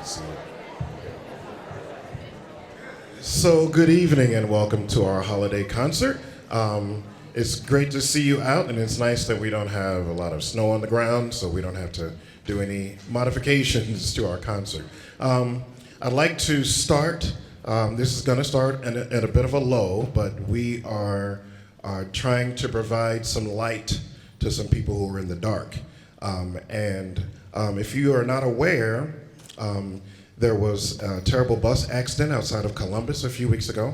See. So good evening and welcome to our holiday concert. It's great to see you out, and it's nice that we don't have a lot of snow on the ground, so we don't have to do any modifications to our concert. I'd like to start. This is going to start at a bit of a low, but we are trying to provide some light to some people who are in the dark. If you are not aware, there was a terrible bus accident outside of Columbus a few weeks ago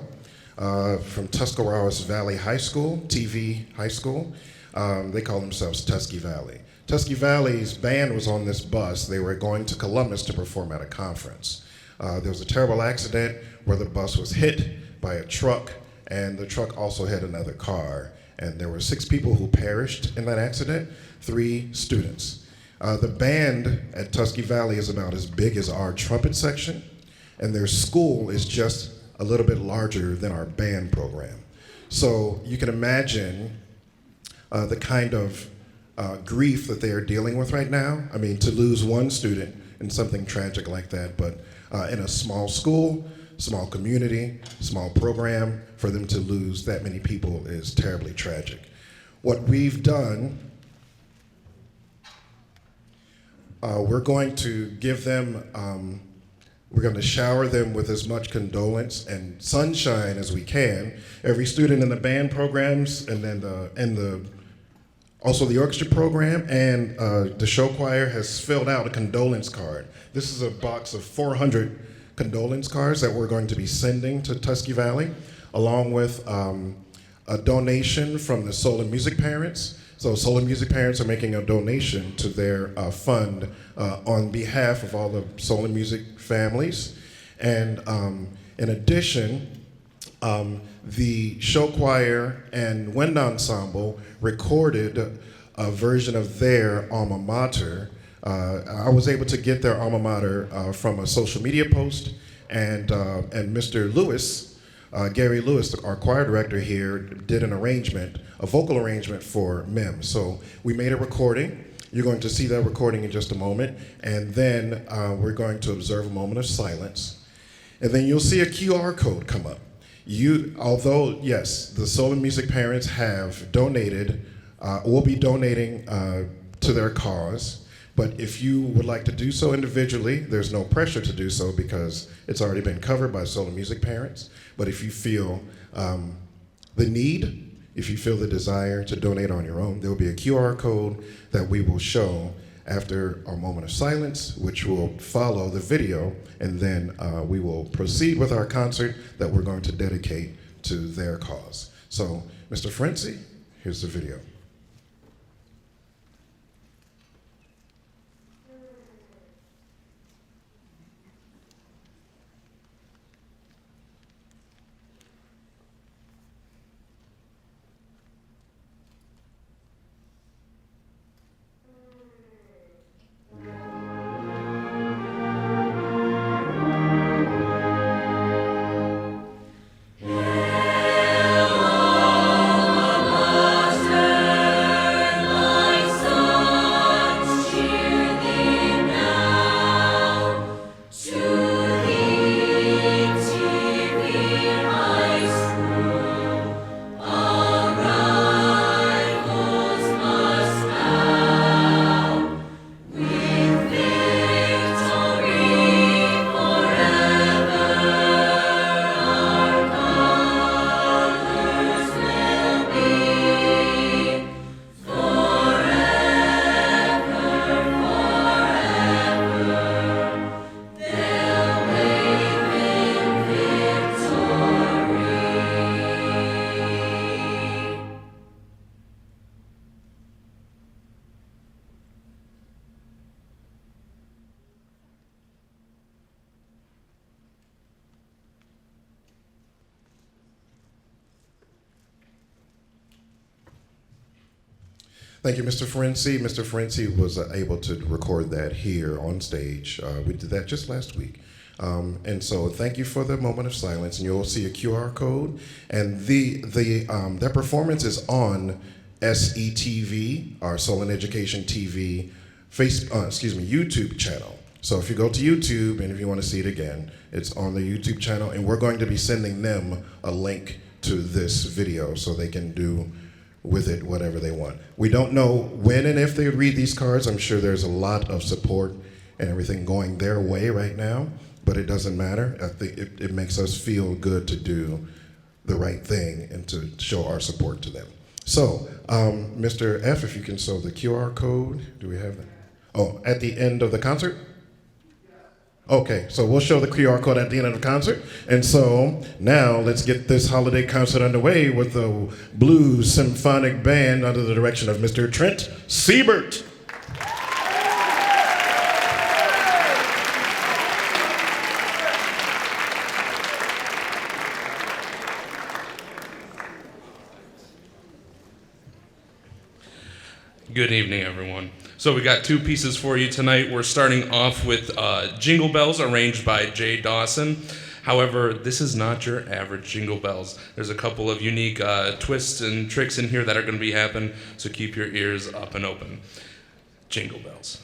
from Tuscarawas Valley High School, TV High School. They call themselves Tusky Valley. Tusky Valley's band was on this bus. They were going to Columbus to perform at a conference. There was a terrible accident where the bus was hit by a truck, and the truck also hit another car. And there were 6 people who perished in that accident, 3 students. The band at Tusky Valley is about as big as our trumpet section, and their school is just a little bit larger than our band program. So you can imagine the kind of grief that they are dealing with right now. I mean, to lose one student in something tragic like that, but in a small school, small community, small program, for them to lose that many people is terribly tragic. What we've done, we're going to give them, we're going to shower them with as much condolence and sunshine as we can. Every student in the band programs, and then also the orchestra program and the show choir has filled out a condolence card. This is a box of 400 condolence cards that we're going to be sending to Tusky Valley, along with a donation from the Solon music parents. So Solon music parents are making a donation to their fund on behalf of all the Solon music families. And in addition, the show choir and wind ensemble recorded a version of their alma mater. I was able to get their alma mater from a social media post, and Mr. Lewis, Gary Lewis, our choir director here, did an arrangement, a vocal arrangement for Mem. So we made a recording. You're going to see that recording in just a moment, and then we're going to observe a moment of silence, and then you'll see a QR code come up. Although, yes, the Solon music parents have donated, will be donating to their cause, but if you would like to do so individually, there's no pressure to do so because it's already been covered by Solon music parents. But if you feel the need, if you feel the desire to donate on your own, there will be a QR code that we will show after our moment of silence, which will follow the video, and then we will proceed with our concert that we're going to dedicate to their cause. So, Mr. Frenzy, here's the video. Thank you, Mr. Ferenczi. Mr. Ferenczi was able to record that here on stage. We did that just last week. And so thank you for the moment of silence, and you'll see a QR code. And that performance is on SETV, our Solon Education TV, YouTube channel. So if you go to YouTube and if you want to see it again, it's on the YouTube channel, and we're going to be sending them a link to this video so they can do with it whatever they want. We don't know when and if they read these cards. I'm sure there's a lot of support and everything going their way right now, but it doesn't matter. I think it makes us feel good to do the right thing and to show our support to them. So, Mr. F, if you can show the QR code. Do we have that? Oh, at the end of the concert? Okay, so we'll show the QR code at the end of the concert. And so now let's get this holiday concert underway with the Blues Symphonic Band under the direction of Mr. Trent Siebert. Good evening, everyone. So we got two pieces for you tonight. We're starting off with Jingle Bells, arranged by Jay Dawson. However, this is not your average Jingle Bells. There's a couple of unique twists and tricks in here that are going to be happening, so keep your ears up and open. Jingle Bells.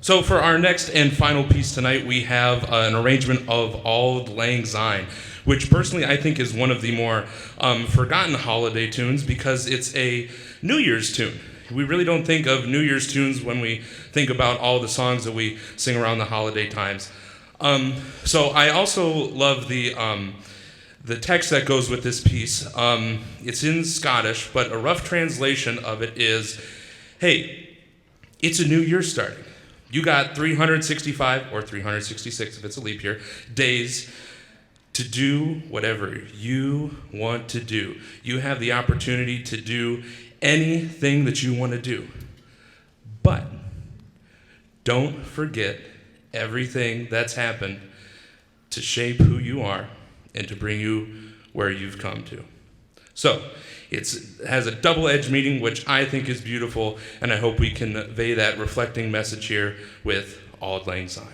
So for our next and final piece tonight, we have an arrangement of Auld Lang Syne, which personally I think is one of the more forgotten holiday tunes because it's a New Year's tune. We really don't think of New Year's tunes when we think about all the songs that we sing around the holiday times. So I also love the text that goes with this piece. It's in Scottish, but a rough translation of it is, hey, it's a new year starting. You got 365, or 366 if it's a leap year, days to do whatever you want to do. You have the opportunity to do anything that you want to do. But don't forget everything that's happened to shape who you are and to bring you where you've come to. So it has a double-edged meaning, which I think is beautiful, and I hope we can convey that reflecting message here with Auld Lang Syne.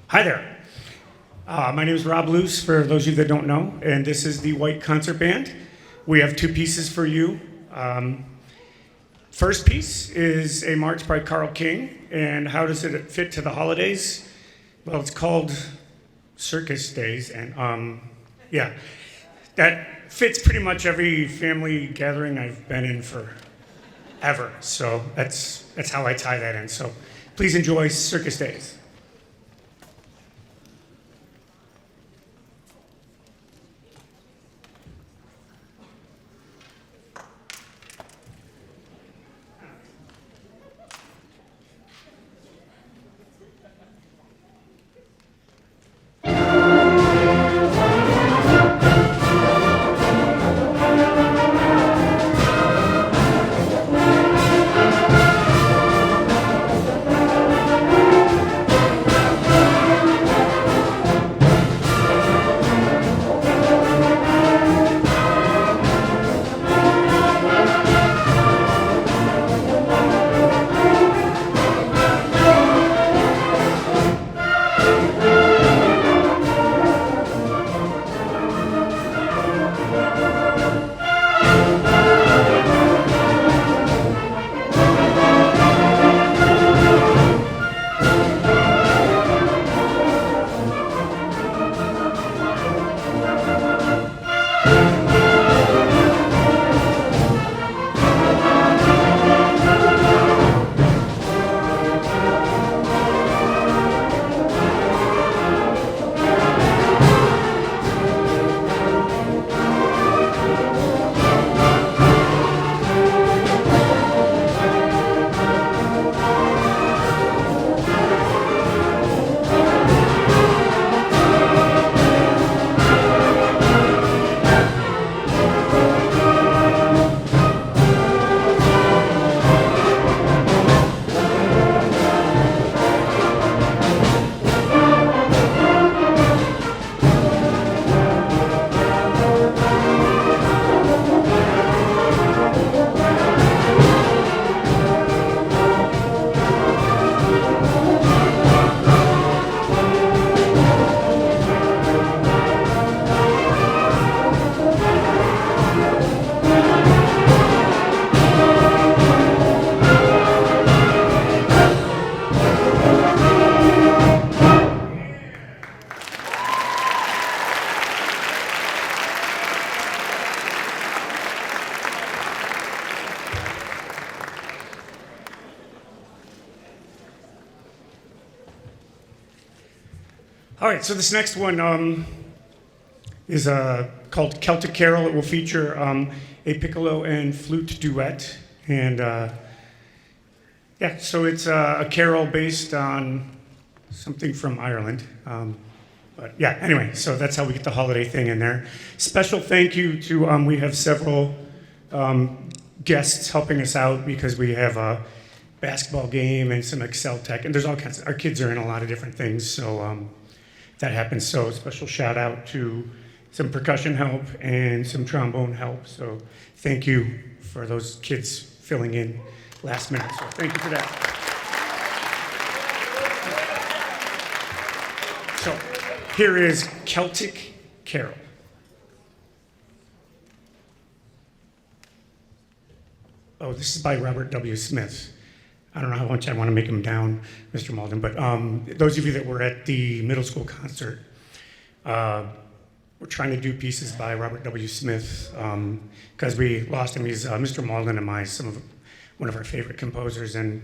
Hi there. My name is Rob Luce, for those of you that don't know, and this is the White Concert Band. We have two pieces for you. First piece is a march by Carl King, and how does it fit to the holidays? Well, it's called Circus Days, and yeah, that fits pretty much every family gathering I've been in forever. So that's how I tie that in. So please enjoy Circus Days. All right, so this next one is called Celtic Carol. It will feature a piccolo and flute duet. And yeah, so it's a carol based on something from Ireland. But yeah, anyway, so that's how we get the holiday thing in there. Special thank you to, we have several guests helping us out because we have a basketball game and some Excel tech, and there's all kinds our kids are in a lot of different things, so that happens. So special shout out to some percussion help and some trombone help. So thank you for those kids filling in last minute. So thank you for that. So here is Celtic Carol. Oh, this is by Robert W. Smith. I don't know how much I want to make him down, Mr. Malden, but those of you that were at the middle school concert, we're trying to do pieces by Robert W. Smith because we lost him. He's Mr. Malden and one of our favorite composers, and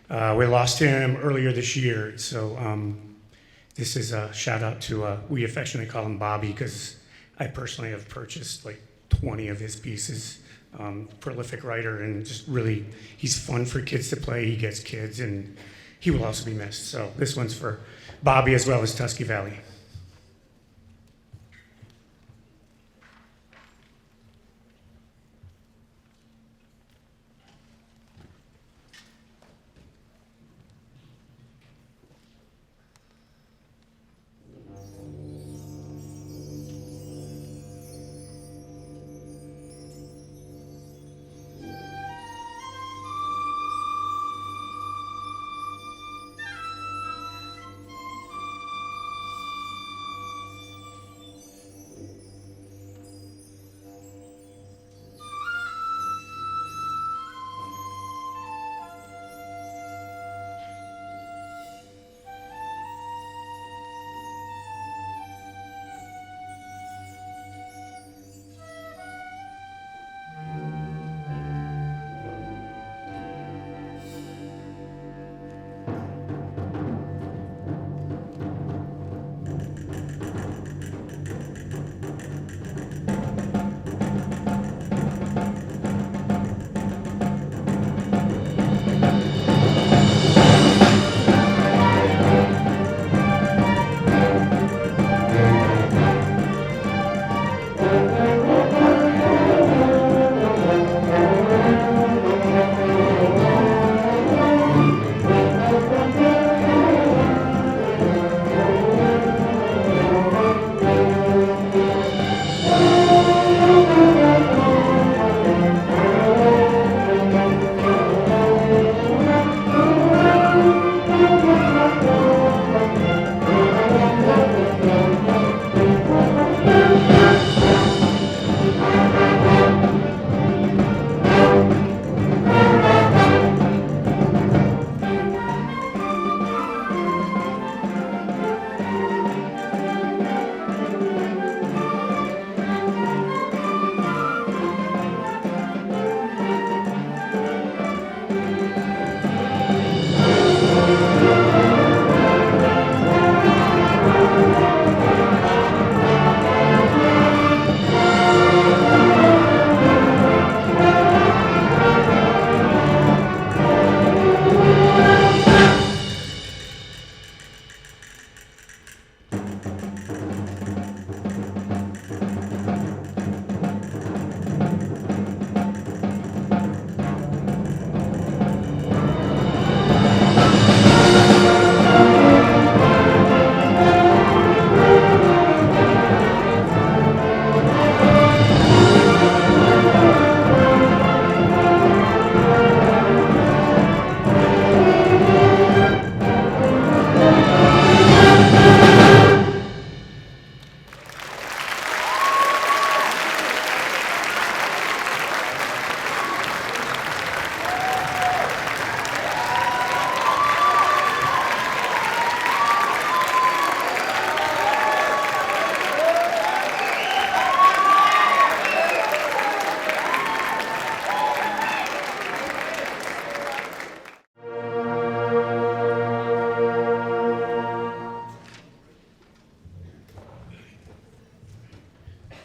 we lost him earlier this year. So this is a shout out to, we affectionately call him Bobby because I personally have purchased like 20 of his pieces. Prolific writer and just really, he's fun for kids to play. He gets kids and he will also be missed. So this one's for Bobby as well as Tusky Valley.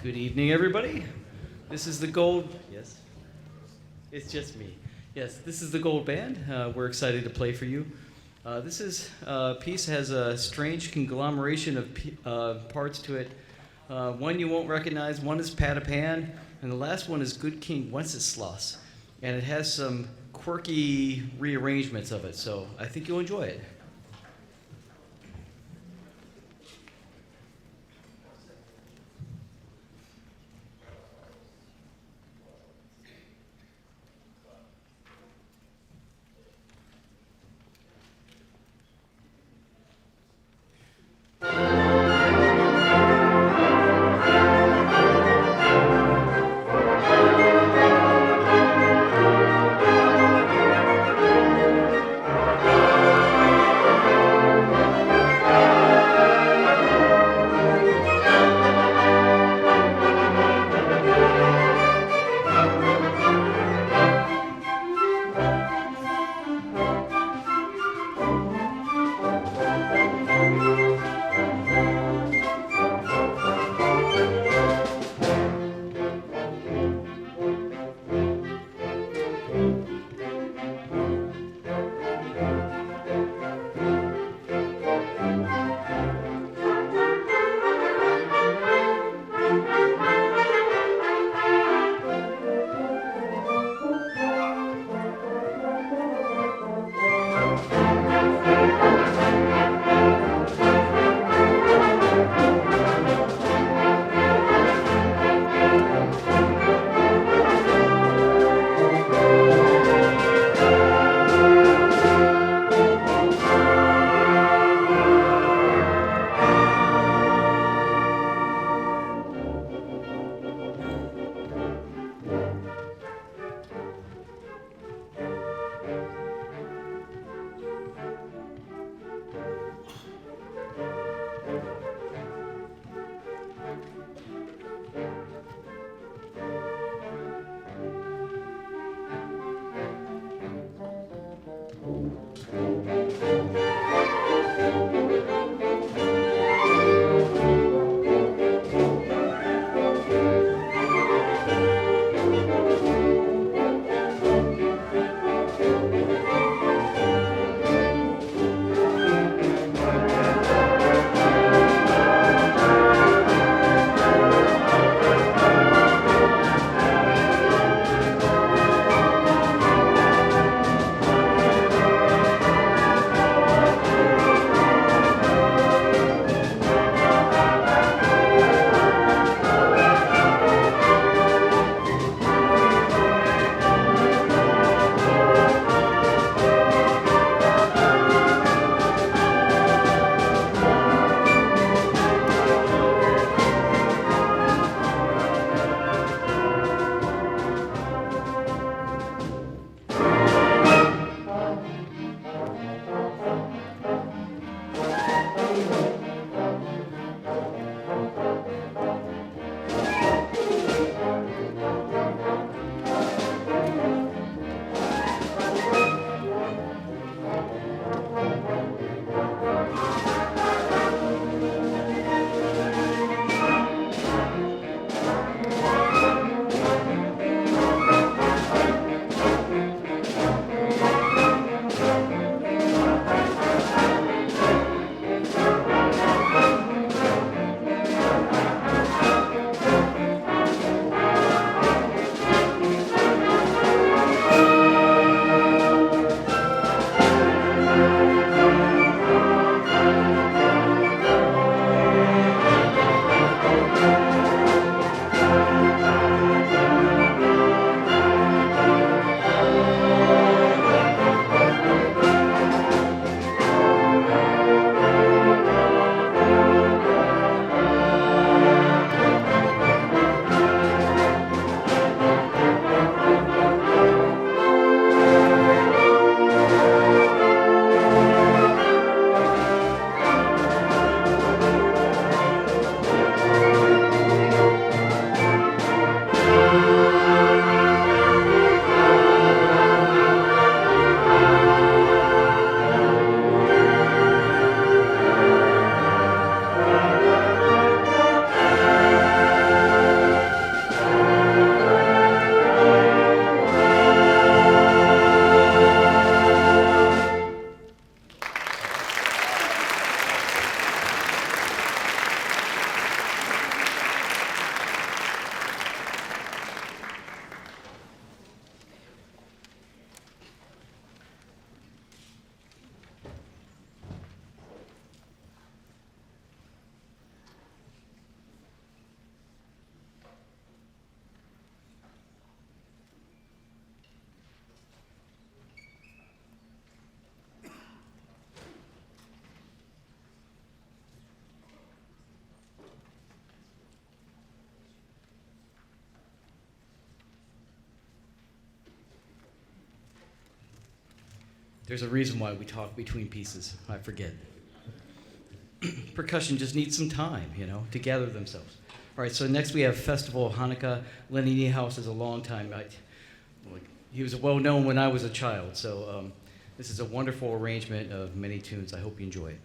Good evening, everybody. This is the Gold. Yes, it's just me. Yes, this is the Gold Band. We're excited to play for you. This piece has a strange conglomeration of parts to it. One you won't recognize. One is Patapan, and the last one is Good King Wenceslas. And it has some quirky rearrangements of it, so I think you'll enjoy it. There's a reason why we talk between pieces. I forget. Percussion just needs some time, to gather themselves. All right, so next we have Festival of Hanukkah. Lenny Niehaus is a long time. He was well known when I was a child, so this is a wonderful arrangement of many tunes. I hope you enjoy it.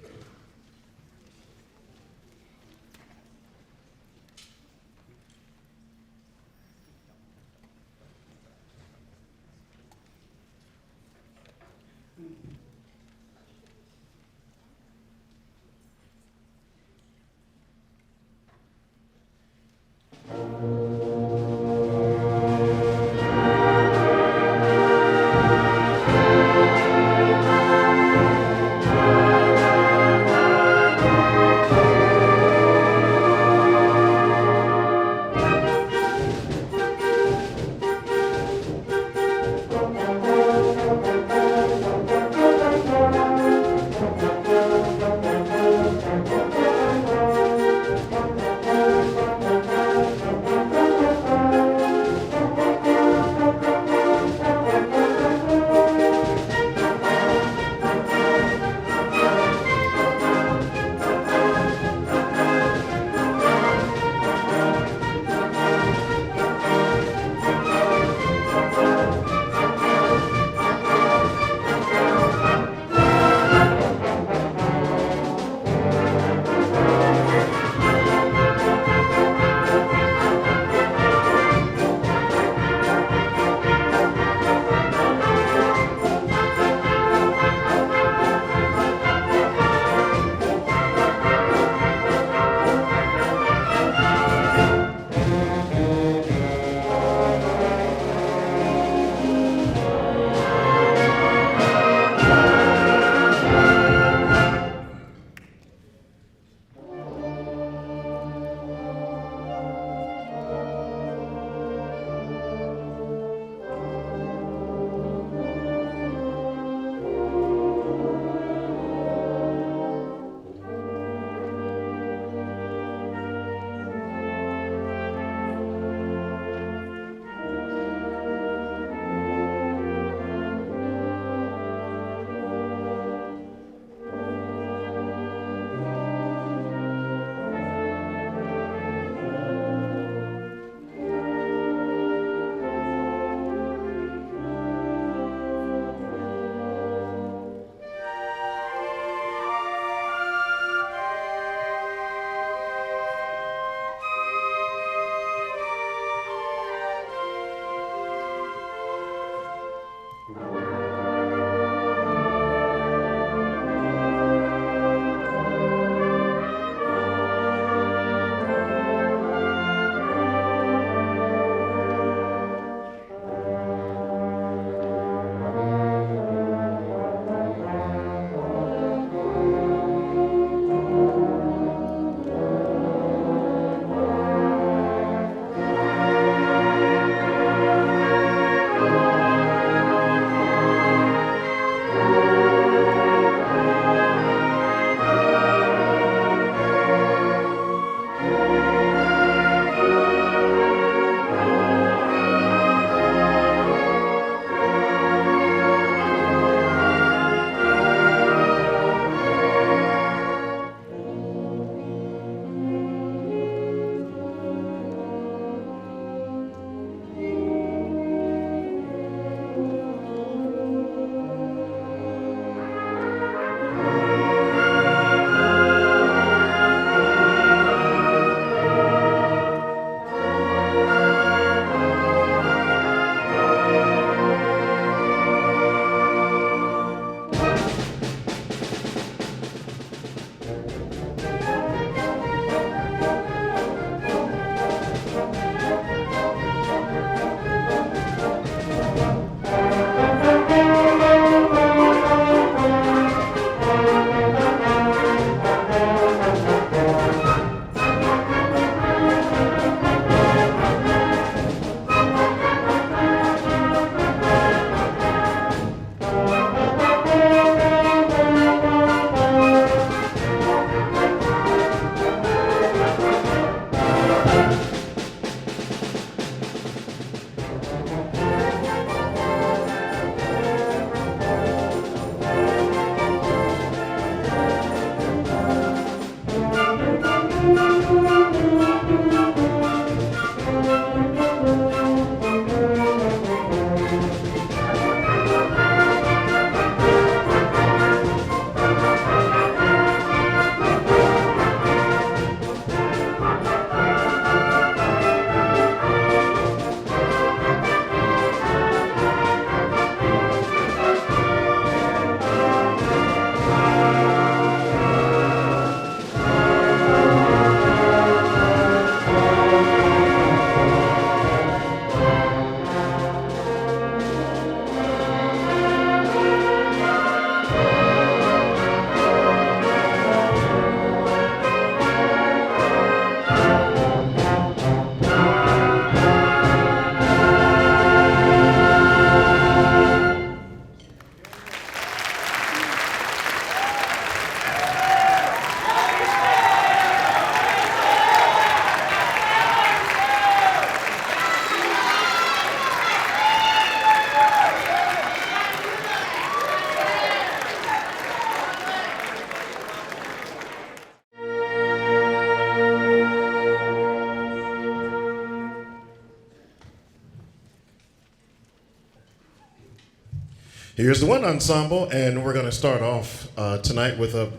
Here's the one ensemble, and we're going to start off tonight with a.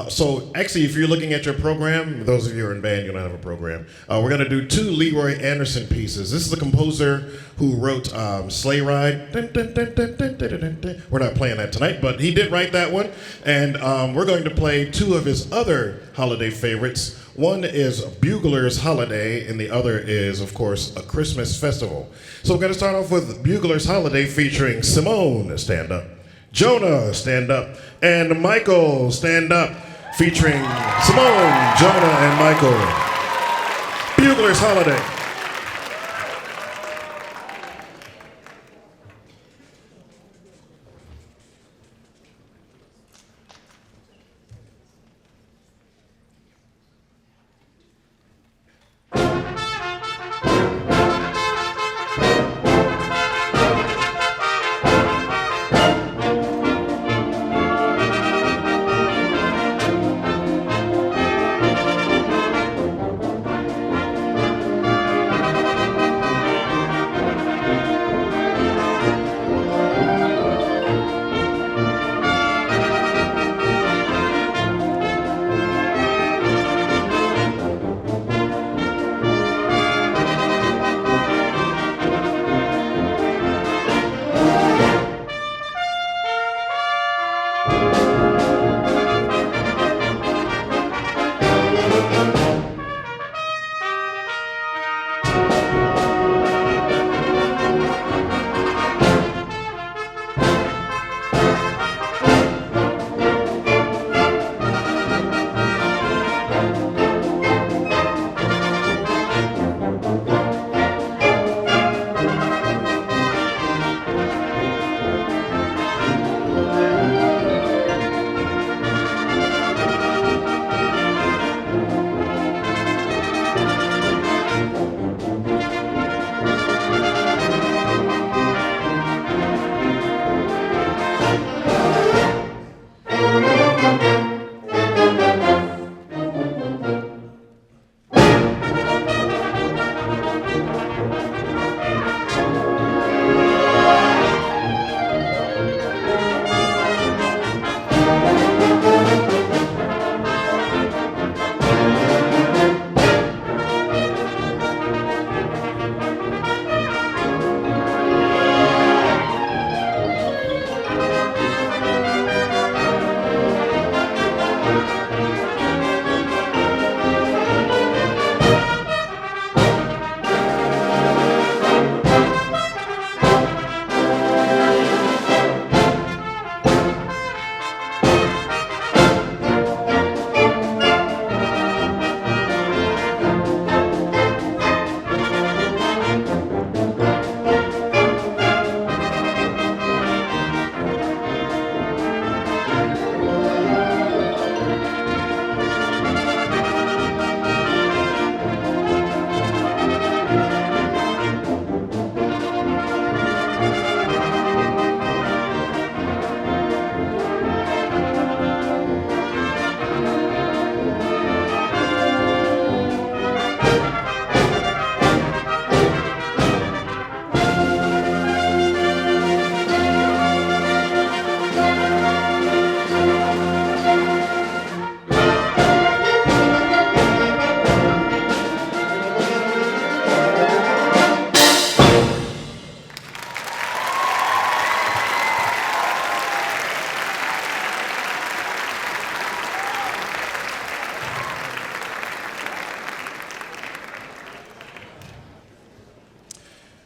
So actually, if you're looking at your program, those of you who are in band, you don't have a program. We're going to do 2 Leroy Anderson pieces. This is the composer who wrote Sleigh Ride. Dun, dun, dun, dun, dun, dun, dun, dun. We're not playing that tonight, but he did write that one. And we're going to play 2 of his other holiday favorites. One is Bugler's Holiday, and the other is, of course, A Christmas Festival. So we're going to start off with Bugler's Holiday featuring Simone, stand up, Jonah, stand up, and Michael, stand up, featuring Simone, Jonah, and Michael. Bugler's Holiday.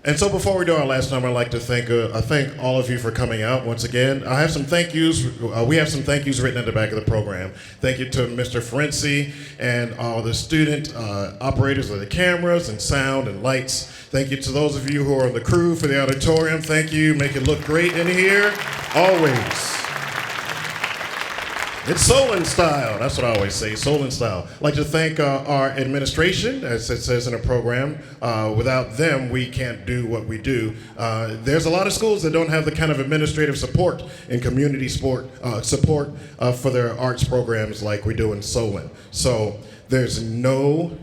And so before we do our last number, I'd like to thank all of you for coming out once again. I have some thank yous. We have some thank yous written at the back of the program. Thank you to Mr. Ferenczi and all the student operators of the cameras and sound and lights. Thank you to those of you who are on the crew for the auditorium. Thank you. Make it look great in here, always. It's Solon style. That's what I always say, Solon style. I'd like to thank our administration, as it says in the program. Without them, we can't do what we do. There's a lot of schools that don't have the kind of administrative support and community support for their arts programs like we do in Solon. So there's no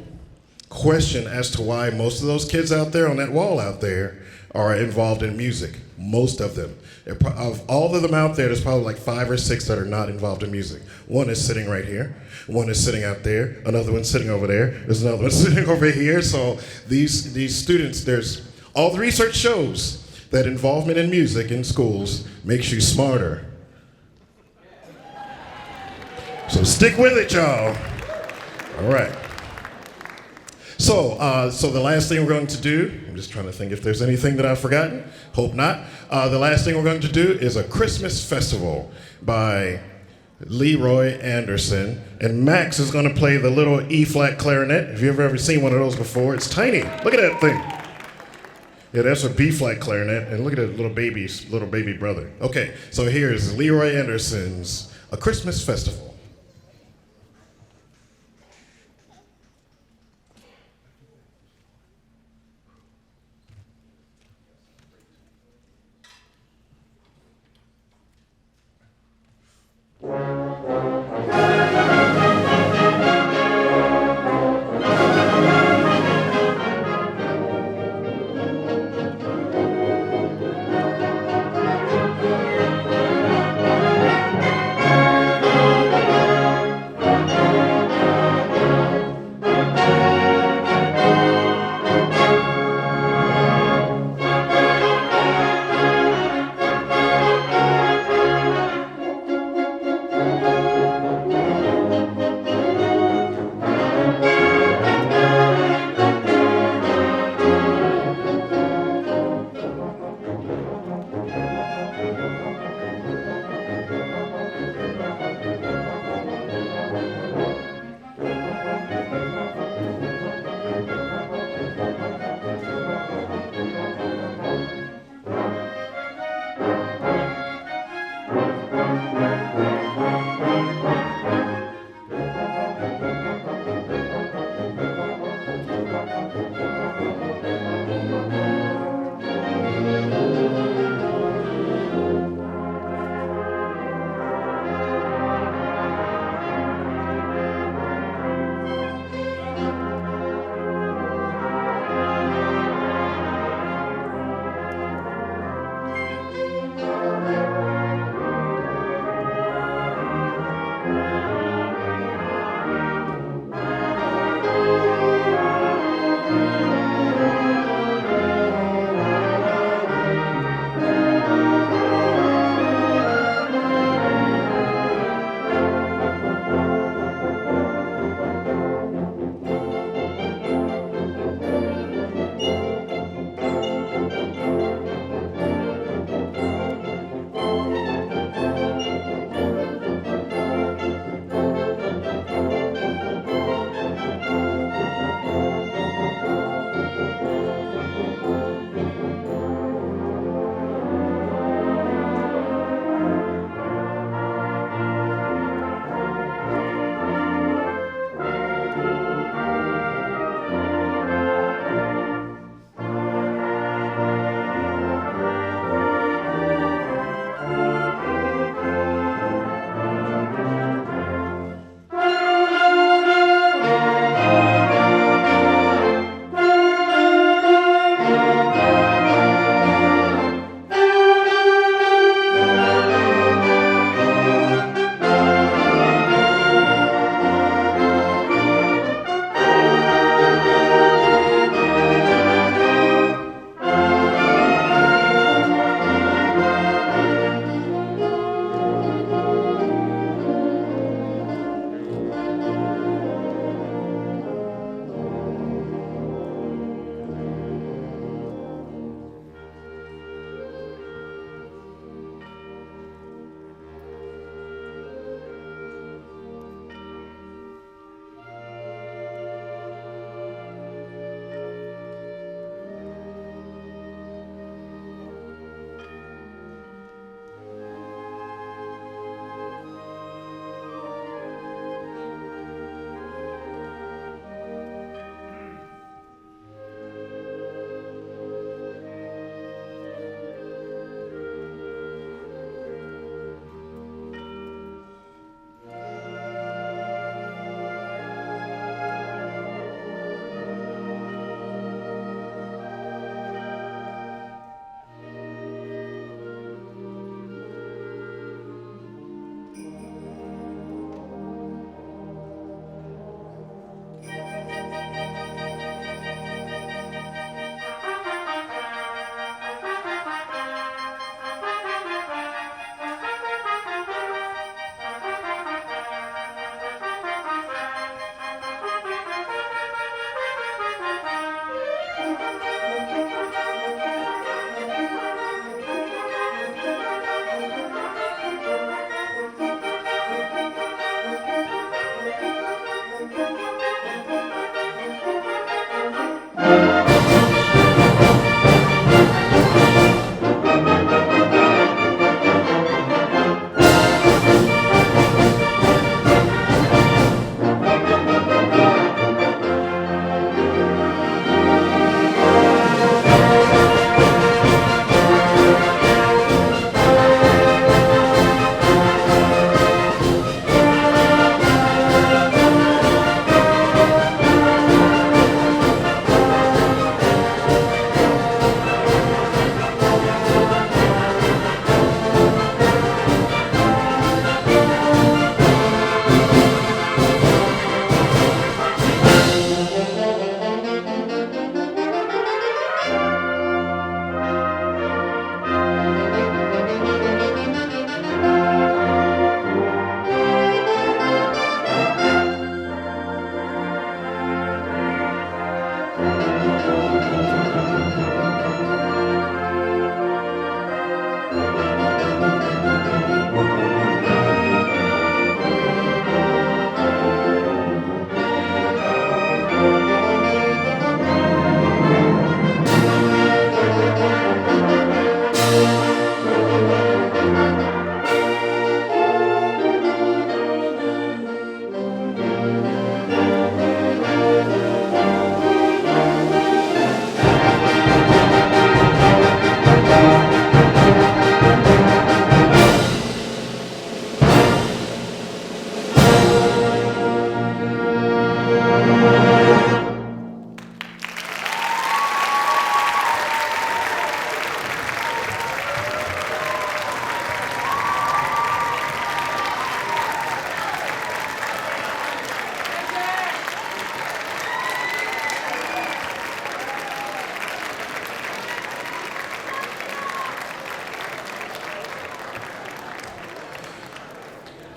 question as to why most of those kids out there on that wall out there are involved in music. Most of them. Of all of them out there, there's probably like 5 or 6 that are not involved in music. One is sitting right here. One is sitting out there. Another one's sitting over there. There's another one sitting over here. So these students, all the research shows that involvement in music in schools makes you smarter. So stick with it, y'all. All right. So the last thing we're going to do, I'm just trying to think if there's anything that I've forgotten. Hope not. The last thing we're going to do is a Christmas festival by Leroy Anderson. And Max is going to play the little E-flat clarinet. If you've ever seen one of those before, it's tiny. Look at that thing. Yeah, that's a B-flat clarinet. And look at that little baby brother. Okay, so here's Leroy Anderson's A Christmas Festival.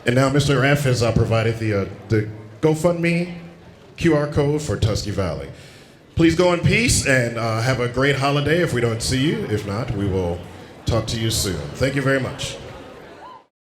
And now Mr. F has provided the GoFundMe QR code for Tusky Valley. Please go in peace and have a great holiday if we don't see you. If not, we will talk to you soon. Thank you very much.